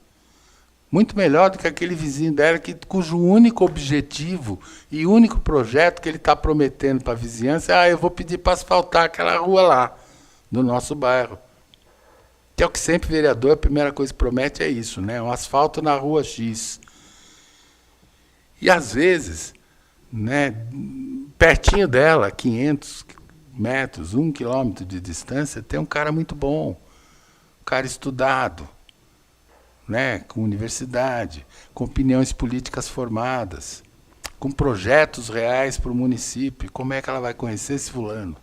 Muito melhor do que aquele vizinho dela cujo único objetivo e único projeto que ele está prometendo para a vizinhança é: eu vou pedir para asfaltar aquela rua lá, do nosso bairro. Que é o que sempre o vereador, a primeira coisa que promete é isso, né? Um asfalto na rua X. E às vezes, né, pertinho dela, 500 metros, 1 quilômetro de distância, tem um cara muito bom, um cara estudado, né, com universidade, com opiniões políticas formadas, com projetos reais para o município. Como é que ela vai conhecer esse fulano?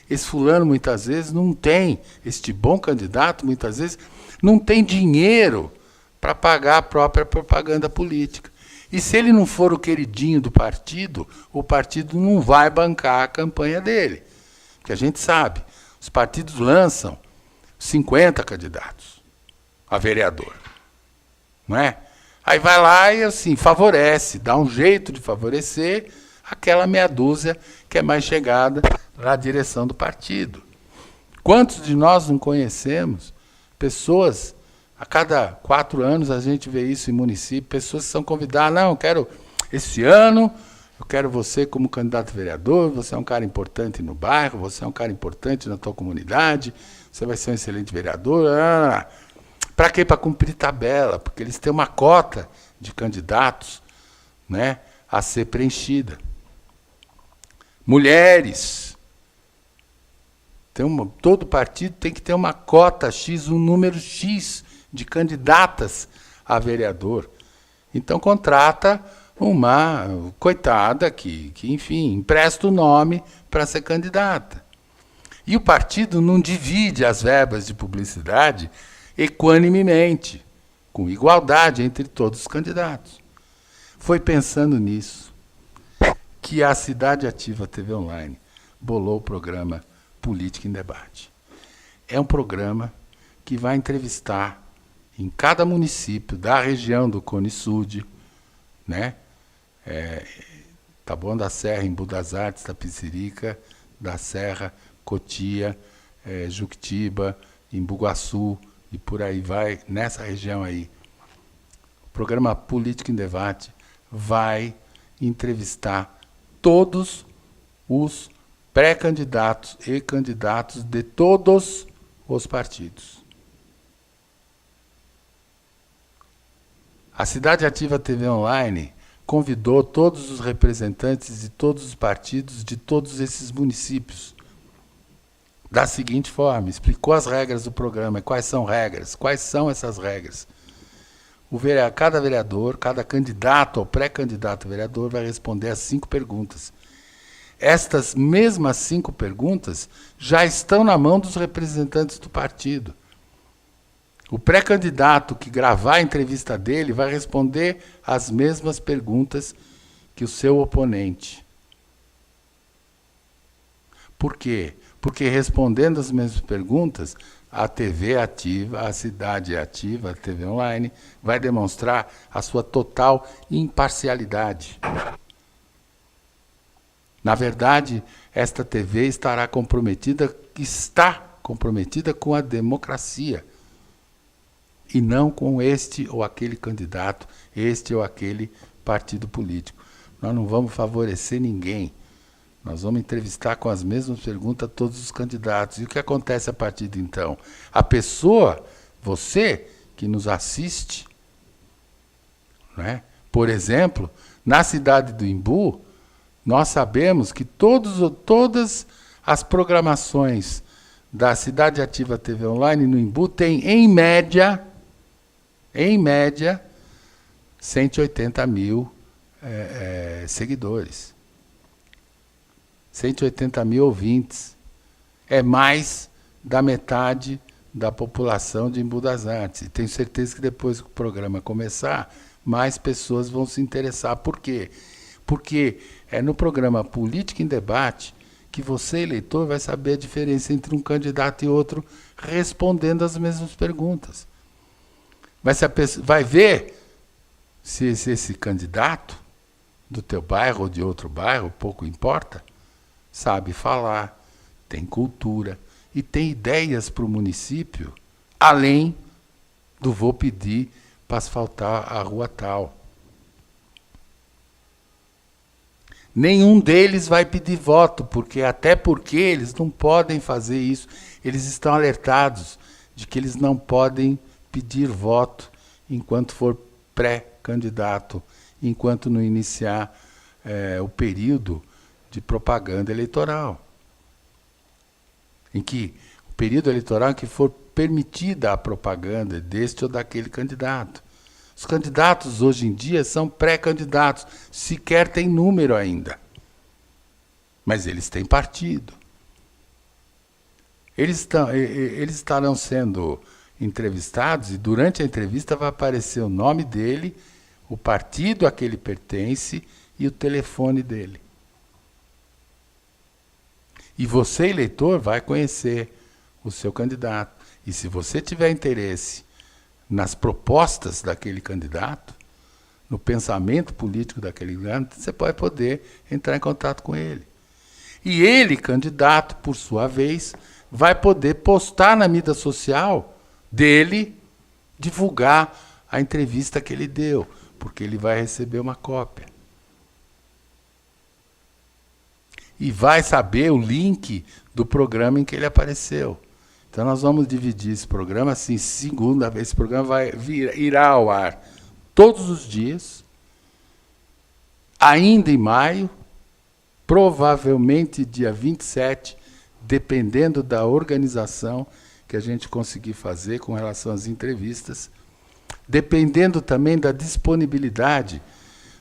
Esse fulano, muitas vezes, não tem, este bom candidato, muitas vezes, não tem dinheiro para pagar a própria propaganda política. E se ele não for o queridinho do partido, o partido não vai bancar a campanha dele. Porque a gente sabe, os partidos lançam 50 candidatos a vereador. Não é? Aí vai lá e assim, favorece, dá um jeito de favorecer aquela meia dúzia que é mais chegada na direção do partido. Quantos de nós não conhecemos pessoas, a cada 4 anos a gente vê isso em município, pessoas que são convidadas, não, eu quero, esse ano, eu quero você como candidato a vereador, você é um cara importante no bairro, você é um cara importante na tua comunidade, você vai ser um excelente vereador. Para quê? Para cumprir tabela, porque eles têm uma cota de candidatos, né, a ser preenchida. Mulheres. Todo partido tem que ter uma cota X, um número X de candidatas a vereador. Então contrata uma coitada que enfim, empresta o nome para ser candidata. E o partido não divide as verbas de publicidade equanimemente, com igualdade entre todos os candidatos. Foi pensando nisso que a Cidade Ativa TV Online bolou o programa Política em Debate. É um programa que vai entrevistar em cada município da região do Cone Sul, né? Taboão da Serra, Embu das Artes, Tapicirica, da Serra, Cotia, Juquitiba, Embu-Guaçu e por aí vai, nessa região aí. O programa Política em Debate vai entrevistar todos os pré-candidatos e candidatos de todos os partidos. A Cidade Ativa TV Online convidou todos os representantes de todos os partidos de todos esses municípios da seguinte forma, explicou as regras do programa. Quais são regras? Quais são essas regras? Cada vereador, cada candidato ou pré-candidato a vereador vai responder as 5 perguntas. Estas mesmas 5 perguntas já estão na mão dos representantes do partido. O pré-candidato que gravar a entrevista dele vai responder as mesmas perguntas que o seu oponente. Por quê? Porque respondendo as mesmas perguntas, a TV ativa, a Cidade Ativa, a TV Online, vai demonstrar a sua total imparcialidade. Na verdade, esta TV está comprometida com a democracia e não com este ou aquele candidato, este ou aquele partido político. Nós não vamos favorecer ninguém. Nós vamos entrevistar com as mesmas perguntas todos os candidatos. E o que acontece a partir de então? A pessoa, você que nos assiste, né? Por exemplo, na cidade do Embu, nós sabemos que todas as programações da Cidade Ativa TV Online no Embu têm, em média, 180 mil seguidores. 180 mil ouvintes. É mais da metade da população de Embu das Artes. E tenho certeza que depois que o programa começar, mais pessoas vão se interessar. Por quê? Porque é no programa Política em Debate que você, eleitor, vai saber a diferença entre um candidato e outro respondendo as mesmas perguntas. Vai ver se esse candidato do teu bairro ou de outro bairro, pouco importa, sabe falar, tem cultura e tem ideias para o município, além do vou pedir para asfaltar a rua tal. Nenhum deles vai pedir voto, até porque eles não podem fazer isso. Eles estão alertados de que eles não podem pedir voto enquanto for pré-candidato, enquanto não iniciar o período de propaganda eleitoral. O período eleitoral em que for permitida a propaganda deste ou daquele candidato. Os candidatos hoje em dia são pré-candidatos, sequer tem número ainda. Mas eles têm partido. Eles estarão sendo entrevistados e durante a entrevista vai aparecer o nome dele, o partido a que ele pertence e o telefone dele. E você, eleitor, vai conhecer o seu candidato. E se você tiver interesse nas propostas daquele candidato, no pensamento político daquele lugar, você vai poder entrar em contato com ele. E ele, candidato, por sua vez, vai poder postar na mídia social dele, divulgar a entrevista que ele deu, porque ele vai receber uma cópia. E vai saber o link do programa em que ele apareceu. Então nós vamos dividir esse programa assim, segunda vez. Esse programa irá ao ar todos os dias, ainda em maio, provavelmente dia 27, dependendo da organização que a gente conseguir fazer com relação às entrevistas, dependendo também da disponibilidade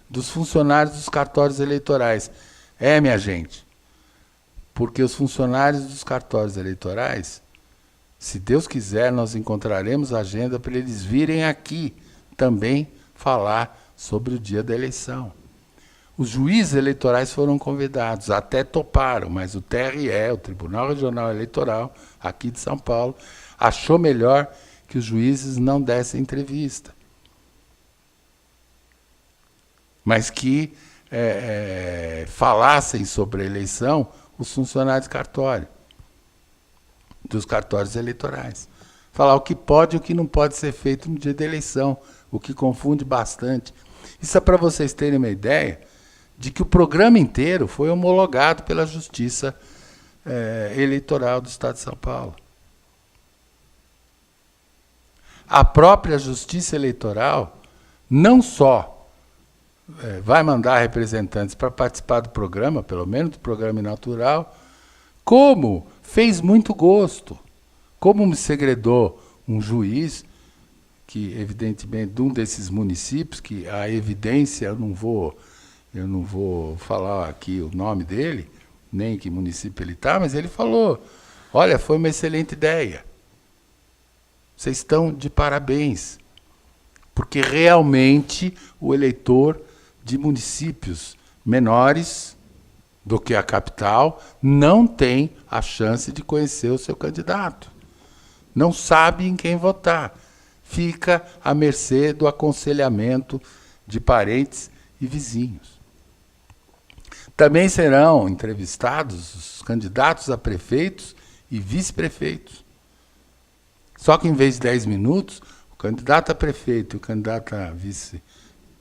dos funcionários dos cartórios eleitorais. Minha gente, porque os funcionários dos cartórios eleitorais, se Deus quiser, nós encontraremos a agenda para eles virem aqui também falar sobre o dia da eleição. Os juízes eleitorais foram convidados, até toparam, mas o TRE, o Tribunal Regional Eleitoral, aqui de São Paulo, achou melhor que os juízes não dessem entrevista. Mas que falassem sobre a eleição os funcionários de cartório, dos cartórios eleitorais. Falar o que pode e o que não pode ser feito no dia da eleição, o que confunde bastante. Isso é para vocês terem uma ideia de que o programa inteiro foi homologado pela Justiça Eleitoral do Estado de São Paulo. A própria Justiça Eleitoral não só vai mandar representantes para participar do programa, pelo menos do programa inaugural, como fez muito gosto, como me segredou um juiz, que evidentemente de um desses municípios, que a evidência, eu não vou falar aqui o nome dele, nem que município ele está, mas ele falou, olha, foi uma excelente ideia. Vocês estão de parabéns, porque realmente o eleitor de municípios menores do que a capital não tem a chance de conhecer o seu candidato. Não sabe em quem votar. Fica à mercê do aconselhamento de parentes e vizinhos. Também serão entrevistados os candidatos a prefeitos e vice-prefeitos. Só que em vez de 10 minutos, o candidato a prefeito e o candidato a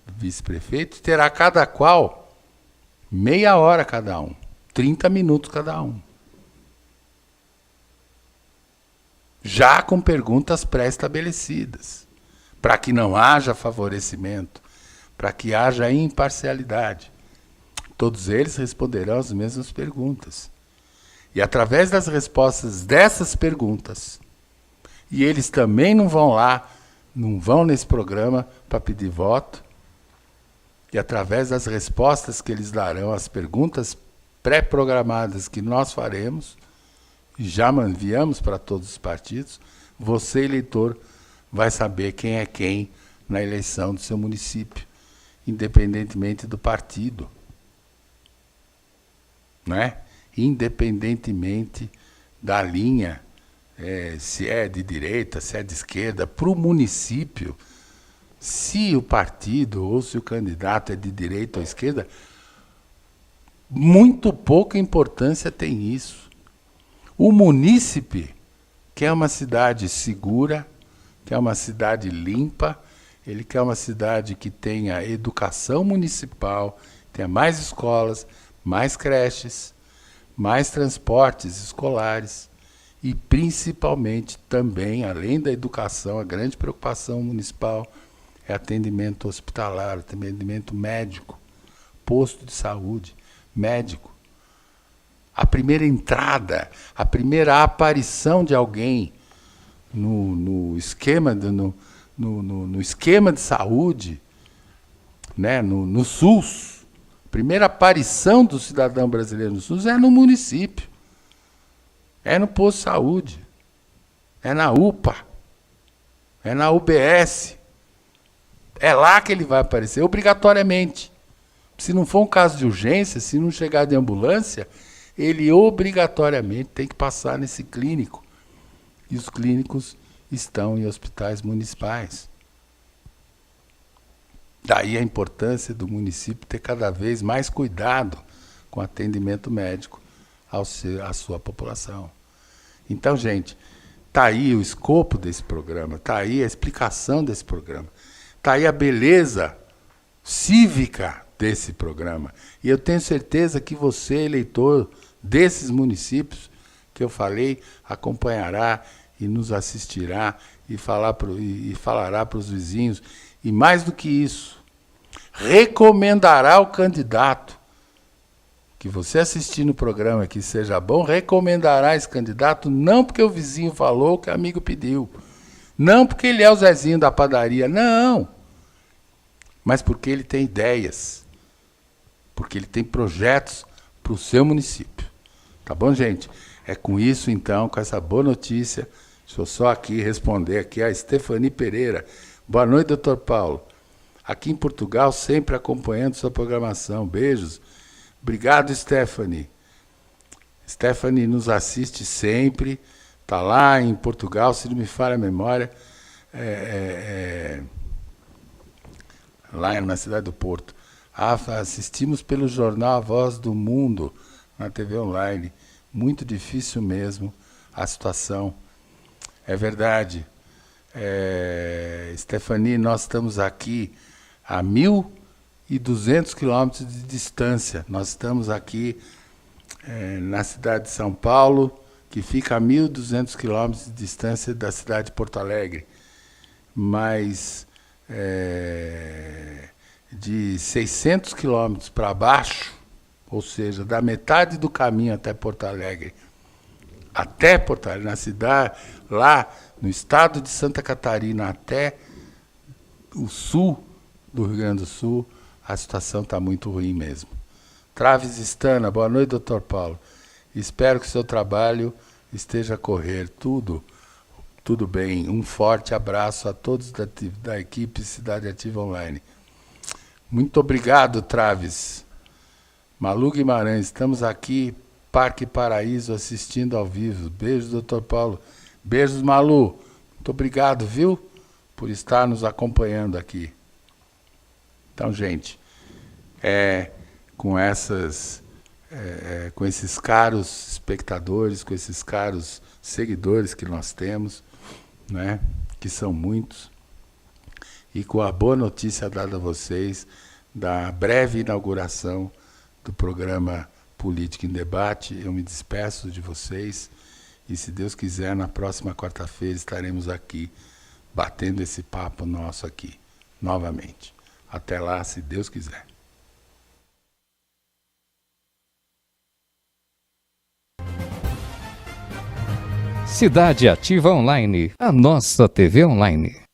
vice-prefeito terá cada qual meia hora cada um, 30 minutos cada um. Já com perguntas pré-estabelecidas, para que não haja favorecimento, para que haja imparcialidade. Todos eles responderão as mesmas perguntas. E através das respostas dessas perguntas, e eles também não vão nesse programa para pedir voto, e através das respostas que eles darão às perguntas pré-programadas que nós faremos, e já enviamos para todos os partidos, você, eleitor, vai saber quem é quem na eleição do seu município, independentemente do partido. Não é? Independentemente da linha, se é de direita, se é de esquerda, para o município, se o partido ou se o candidato é de direita ou esquerda, muito pouca importância tem isso. O munícipe quer uma cidade segura, quer uma cidade limpa, ele quer uma cidade que tenha educação municipal, tenha mais escolas, mais creches, mais transportes escolares e, principalmente, também, além da educação, a grande preocupação municipal é atendimento hospitalar, atendimento médico, posto de saúde, médico. A primeira entrada, a primeira aparição de alguém no esquema de saúde, né, no SUS, a primeira aparição do cidadão brasileiro no SUS é no município, é no posto de saúde, é na UPA, é na UBS. É lá que ele vai aparecer, obrigatoriamente. Se não for um caso de urgência, se não chegar de ambulância, ele obrigatoriamente tem que passar nesse clínico. E os clínicos estão em hospitais municipais. Daí a importância do município ter cada vez mais cuidado com o atendimento médico à sua população. Então, gente, está aí o escopo desse programa, está aí a explicação desse programa, está aí a beleza cívica desse programa. E eu tenho certeza que você, eleitor desses municípios que eu falei, acompanhará e nos assistirá e falará para os vizinhos. E mais do que isso, recomendará o candidato que você assistir no programa que seja bom, recomendará esse candidato não porque o vizinho falou, que o amigo pediu, não porque ele é o Zezinho da padaria, não, mas porque ele tem ideias, porque ele tem projetos para o seu município. Tá bom, gente? É com isso, então, com essa boa notícia, deixa eu só aqui responder aqui a Stephanie Pereira. Boa noite, doutor Paulo. Aqui em Portugal, sempre acompanhando sua programação. Beijos. Obrigado, Stephanie. Stephanie nos assiste sempre. Está lá em Portugal, se não me falha a memória. Lá na cidade do Porto. Assistimos pelo jornal A Voz do Mundo, na TV online. Muito difícil mesmo a situação. É verdade. Stephanie, nós estamos aqui a 1.200 quilômetros de distância. Nós estamos aqui na cidade de São Paulo, que fica a 1.200 quilômetros de distância da cidade de Porto Alegre. Mas de 600 quilômetros para baixo, ou seja, da metade do caminho até Porto Alegre, na cidade, lá no estado de Santa Catarina, até o sul do Rio Grande do Sul, a situação está muito ruim mesmo. Traves Stana, boa noite, doutor Paulo. Espero que o seu trabalho esteja a correr tudo bem. Um forte abraço a todos da equipe Cidade Ativa Online. Muito obrigado, Traves. Malu Guimarães, estamos aqui, Parque Paraíso, assistindo ao vivo. Beijos, doutor Paulo. Beijos, Malu. Muito obrigado, viu, por estar nos acompanhando aqui. Então, gente, com esses caros espectadores, com esses caros seguidores que nós temos, né, que são muitos, e com a boa notícia dada a vocês da breve inauguração do programa Política em Debate, eu me despeço de vocês e, se Deus quiser, na próxima quarta-feira estaremos aqui batendo esse papo nosso aqui, novamente. Até lá, se Deus quiser. Cidade Ativa Online, a nossa TV online.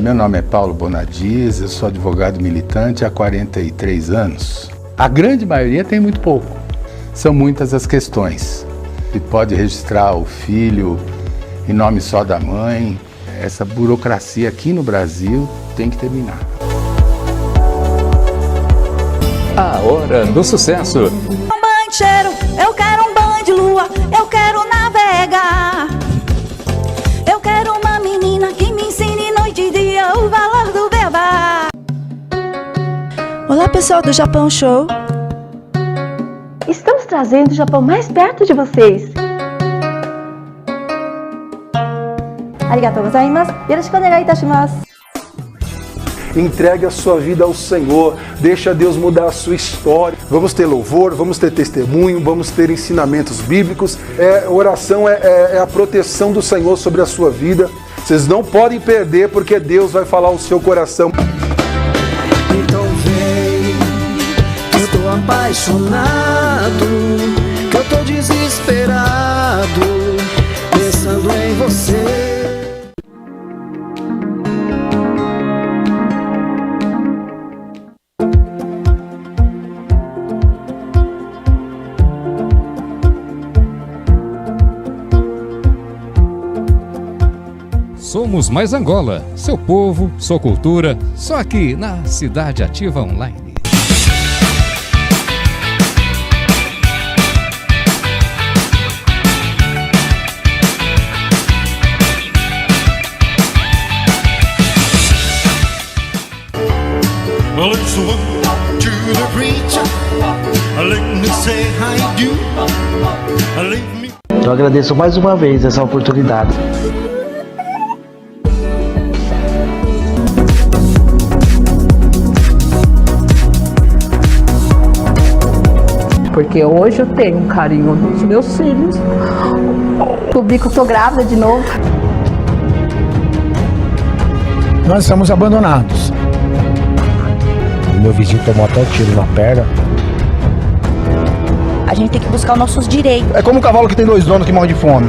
Meu nome é Paulo Bonadies, eu sou advogado militante há 43 anos. A grande maioria tem muito pouco. São muitas as questões. Se pode registrar o filho em nome só da mãe. Essa burocracia aqui no Brasil tem que terminar. A hora do sucesso. Um banho de cheiro, eu quero um banho de lua, eu quero navegar. Eu quero uma menina que me ensine noite e dia o valor do beabá. Olá, pessoal do Japão Show. Estamos trazendo o Japão mais perto de vocês. Arigatou gozaimasu. Yoroshiku onegai itashimasu. Entregue a sua vida ao Senhor, deixa Deus mudar a sua história. Vamos ter louvor, vamos ter testemunho, vamos ter ensinamentos bíblicos. Oração é a proteção do Senhor sobre a sua vida. Vocês não podem perder, porque Deus vai falar ao seu coração. Então vem, eu tô apaixonado, que eu tô desesperado, pensando em você. Somos Mais Angola, seu povo, sua cultura, só aqui na Cidade Ativa Online. Well, it's the one to the preacher. Let me say how you do. Leave me. Eu agradeço mais uma vez essa oportunidade. Porque hoje eu tenho um carinho dos meus filhos. Descobri que eu tô grávida de novo. Nós estamos abandonados. Meu vizinho tomou até tiro na perna. A gente tem que buscar os nossos direitos. É como um cavalo que tem 2 donos que morre de fome.